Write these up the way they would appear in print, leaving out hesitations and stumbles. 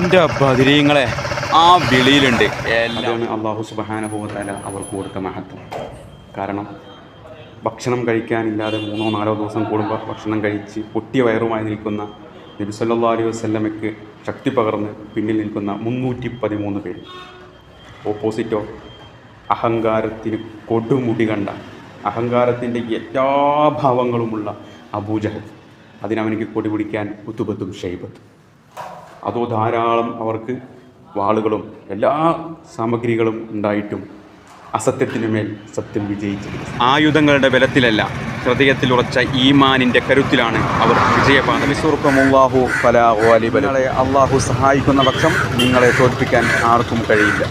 എൻ്റെ ബദരീങ്ങളെ ആ വിളിയിലുണ്ട് എല്ലാം. അല്ലാഹു സുബ്ഹാനഹു വ തആല അവർക്ക് കൊടുത്ത മഹത്വം. കാരണം ഭക്ഷണം കഴിക്കാനില്ലാതെ 3-4 ദിവസം കൂടുമ്പോൾ ഭക്ഷണം കഴിച്ച് പൊട്ടിയ വയറുമായി നിൽക്കുന്ന നബി സല്ലല്ലാഹു അലൈഹി വസല്ലമയ്ക്ക് ശക്തി പകർന്ന് പിന്നിൽ നിൽക്കുന്ന 313 പേര്. ഓപ്പോസിറ്റോ അഹങ്കാരത്തിന് കൊടുമുടി കണ്ട, അഹങ്കാരത്തിൻ്റെ എല്ലാ ഭാവങ്ങളുമുള്ള അബൂജഹൽ. അതിനവനിക്ക് കൊടി പിടിക്കാൻ ഉത്തുബത്തും ഷൈബത്തും. അതോ ധാരാളം അവർക്ക് വാളുകളും എല്ലാ സാമഗ്രികളും ഉണ്ടായിട്ടും അസത്യത്തിനുമേൽ സത്യം വിജയിച്ചത്. ആയുധങ്ങളുടെ ബലത്തിലല്ല, ഹൃദയത്തിൽ ഉറച്ച ഈമാനിൻ്റെ കരുത്തിലാണ് അവർ വിജയപാത. വിസുർക്കമുല്ലാഹു ഫലാ ഗാലിബ ലഹു. നിങ്ങളെ അള്ളാഹു സഹായിക്കുന്ന പക്ഷം നിങ്ങളെ തോൽപ്പിക്കാൻ ആർക്കും കഴിയില്ല.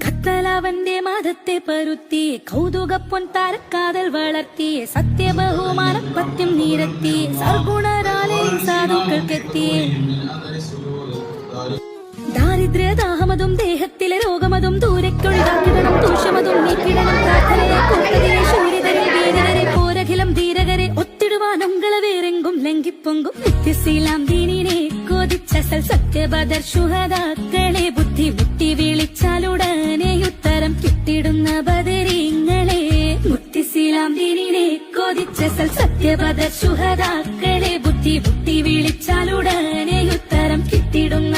കത്തലവന്റെ മതത്തെ പരുത്തി കൗതുകപ്പൊൻ താരക്കാതൽ വളർത്തി സത്യബഹുമാനപ്പത്യം നിരത്തി സർഗുണരാലെ സാധുക്കൾക്കെത്തി. ദാരിദ്ര്യദാഹമതും ദേഹത്തിലെ രോഗമതും ദൂരക്കൊഴിതാക്കിടണം, ദൂഷമതും നീക്കിടണം. പ്രാർത്ഥനയെ കൂട്ടതിരെ ശൂരിതരെ വീരരെ പോരഖിലം ധീരകരെ ഒത്തിടുവാനൊങ്കള വേറെങ്കും ലംഘിപ്പൊങ്കും നിത്യശീലാം ദീനിനെ കോതിച്ചസൽ സത്യബദർ ശുഹദാക്കളെ ബുദ്ധി മുട്ടി വിളിച്ചാലുടനെ ഉത്തരം കിട്ടിടുന്ന ബദരീങ്ങളെ. മുത്തിശീലാം ദീനിനെ കോതിച്ചസൽ സത്യബദർ ശുഹദാക്കളെ ബുദ്ധി മുട്ടി വിളിച്ചാലുടനെ ഉത്തരം കിട്ടിടുന്ന